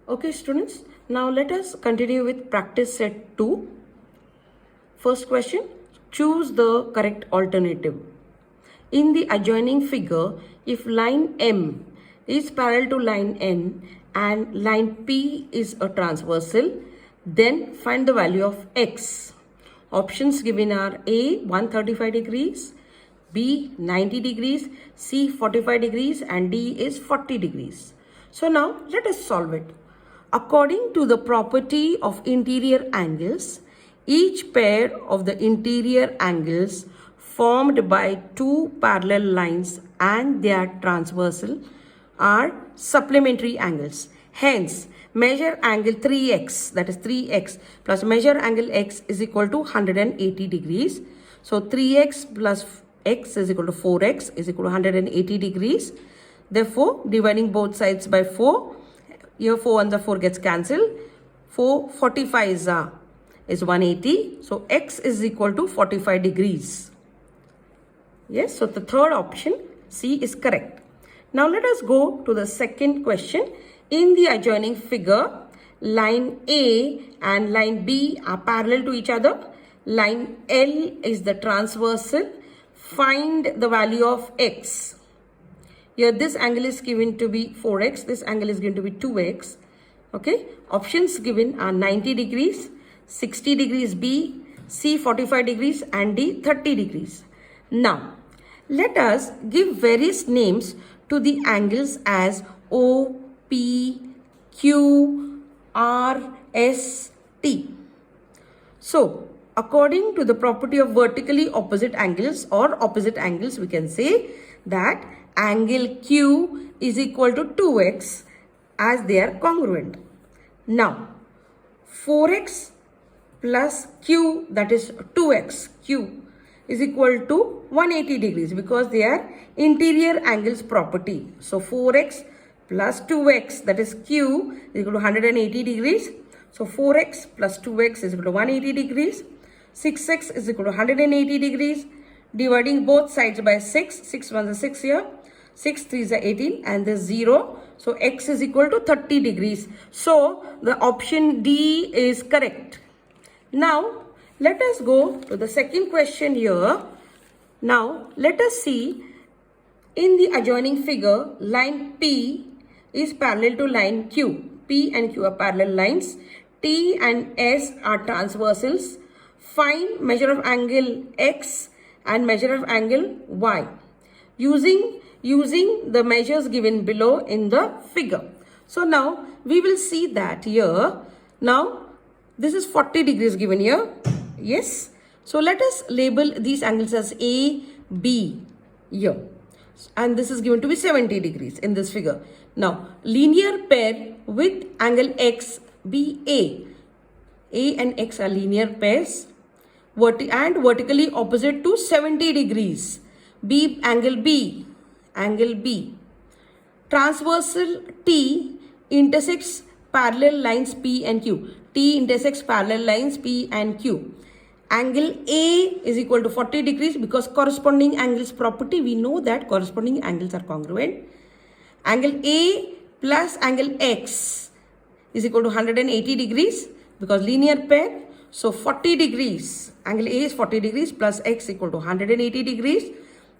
Okay students, now let us continue with practice set 2. First question, choose the correct alternative. In the adjoining figure, if line M is parallel to line N and line P is a transversal, then find the value of X. Options given are A 135 degrees, B 90 degrees, C 45 degrees and D is 40 degrees. So now let us solve it. According to the property of interior angles, each pair of the interior angles formed by two parallel lines and their transversal are supplementary angles. Hence, measure angle 3x, that is 3x plus measure angle x is equal to 180 degrees. So 3x plus x is equal to 4x is equal to 180 degrees. Therefore, dividing both sides by 4, here 4 and the 4 gets cancelled. 45 is 180. So x is equal to 45 degrees. Yes, so the third option C is correct. Now let us go to the second question. In the adjoining figure, line A and line B are parallel to each other. Line L is the transversal. Find the value of x. Here this angle is given to be 4x, this angle is given to be 2x. Okay, options given are 90 degrees, 60 degrees B, C 45 degrees and D 30 degrees. Now, let us give various names to the angles as O, P, Q, R, S, T. So, according to the property of vertically opposite angles or opposite angles, we can say that angle Q is equal to 2x as they are congruent. Now, 4x plus Q, that is 2x, Q is equal to 180 degrees because they are interior angles property. So, 4x plus 2x, that is Q, is equal to 180 degrees. So, 4x plus 2x is equal to 180 degrees. 6x is equal to 180 degrees. Dividing both sides by 6, 6 1 is 6 here. 6 3 is 18 and this 0. So, x is equal to 30 degrees. So, the option D is correct. Now, let us go to the second question here. Now, let us see in the adjoining figure, line P is parallel to line Q. P and Q are parallel lines. T and S are transversals. Find measure of angle X and measure of angle Y using the measures given below in the figure. So now we will see that here. Now this is 40 degrees given here. Yes. So let us label these angles as A, B here. And this is given to be 70 degrees in this figure. Now linear pair with angle X, B, A. A and X are linear pairs and vertically opposite to 70 degrees. B, angle B. Transversal T intersects parallel lines P and Q. T intersects parallel lines P and Q. Angle A is equal to 40 degrees because corresponding angles property, we know that corresponding angles are congruent. Angle A plus angle X is equal to 180 degrees because linear pair. So 40 degrees, angle A is 40 degrees plus X equal to 180 degrees.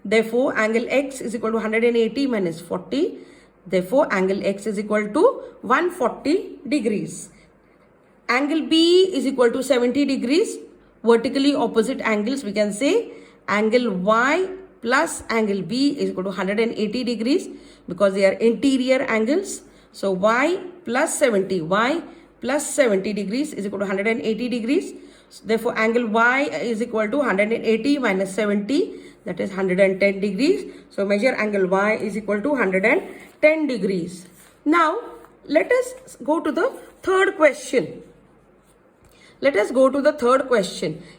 Therefore, angle X is equal to 180 minus 40. Therefore, angle X is equal to 140 degrees. Angle B is equal to 70 degrees. Vertically opposite angles, we can say angle Y plus angle B is equal to 180 degrees because they are interior angles. So, Y plus 70 degrees is equal to 180 degrees. Therefore, angle Y is equal to 180 minus 70, that is 110 degrees. So, measure angle Y is equal to 110 degrees. Now, let us go to the third question.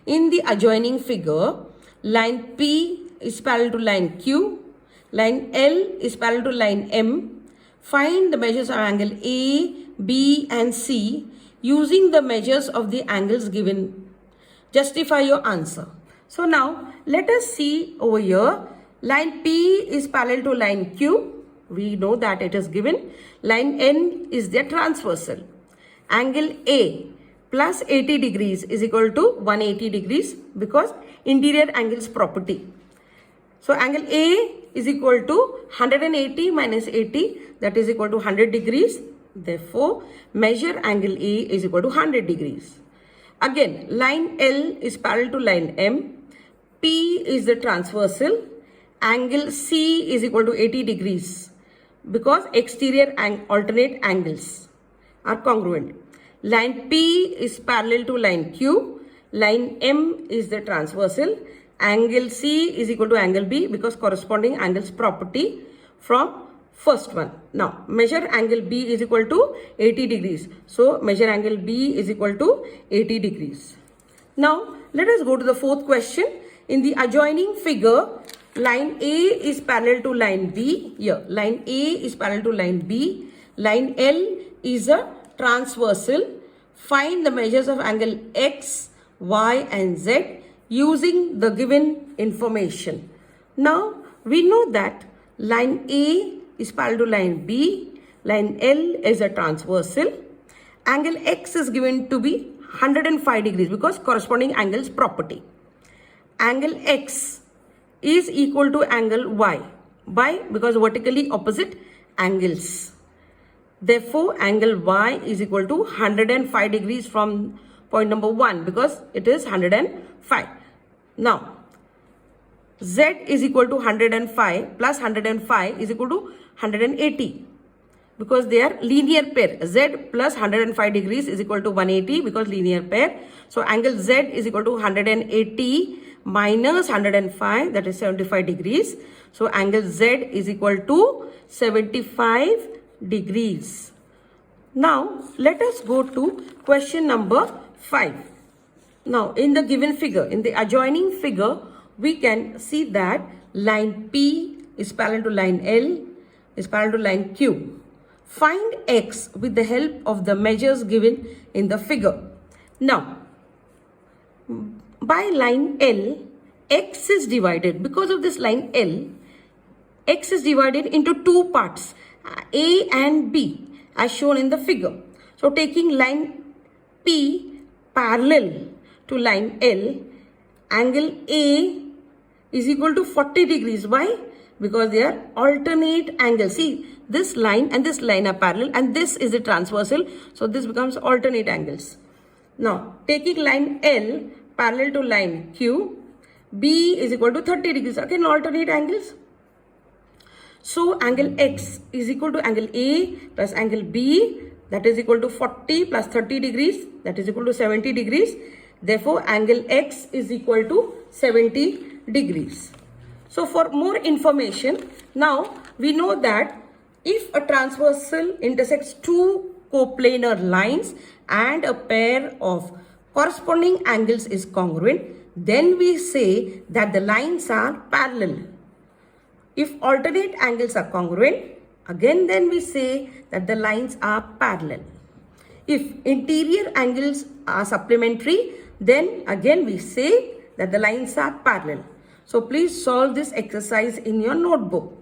In the adjoining figure, line P is parallel to line Q, line L is parallel to line M. Find the measures of angle A, B and C using the measures of the angles given. Justify your answer. So now let us see over here. Line P is parallel to line Q. We know that it is given. Line N is their transversal. Angle A plus 80 degrees is equal to 180 degrees because interior angles property. So angle A is equal to 180 minus 80, that is equal to 100 degrees. Therefore, measure angle A is equal to 100 degrees. Again, line L is parallel to line M. P is the transversal. Angle C is equal to 80 degrees because exterior and alternate angles are congruent. Line P is parallel to line Q. Line M is the transversal. Angle C is equal to angle B because corresponding angles property from first one. Now, measure angle B is equal to 80 degrees. So, measure angle B is equal to 80 degrees. Now, let us go to the fourth question. In the adjoining figure, line A is parallel to line B. Here, line A is parallel to line B. Line L is a transversal. Find the measures of angle X, Y and Z using the given information. Now, we know that line A is parallel to line B. Line L is a transversal. Angle X is given to be 105 degrees because corresponding angles property. Angle X is equal to angle Y. Why? Because vertically opposite angles. Therefore, angle Y is equal to 105 degrees from point number 1 because it is 105. Now, Z is equal to 105 plus 105 is equal to 180 because they are linear pair. Z plus 105 degrees is equal to 180 because linear pair. So, angle Z is equal to 180 minus 105, that is 75 degrees. So, angle Z is equal to 75 degrees. Now, let us go to question number 5. Now, in the given figure, in the adjoining figure, we can see that line P is parallel to line L, is parallel to line Q. Find X with the help of the measures given in the figure. Now, by line L, X is divided. Because of this line L, X is divided into two parts, A and B, as shown in the figure. So, taking line P parallel to line L, angle A is equal to 40 degrees. Why? Because they are alternate angles. See, this line and this line are parallel and this is a transversal. So, this becomes alternate angles. Now, taking line L parallel to line Q, B is equal to 30 degrees. Again, alternate angles. So, angle X is equal to angle A plus angle B, that is equal to 40 plus 30 degrees, that is equal to 70 degrees. Therefore, angle X is equal to 70 degrees. So, for more information, now we know that if a transversal intersects two coplanar lines and a pair of corresponding angles is congruent, then we say that the lines are parallel. If alternate angles are congruent, again then we say that the lines are parallel. If interior angles are supplementary, then again we say that the lines are parallel. So please solve this exercise in your notebook.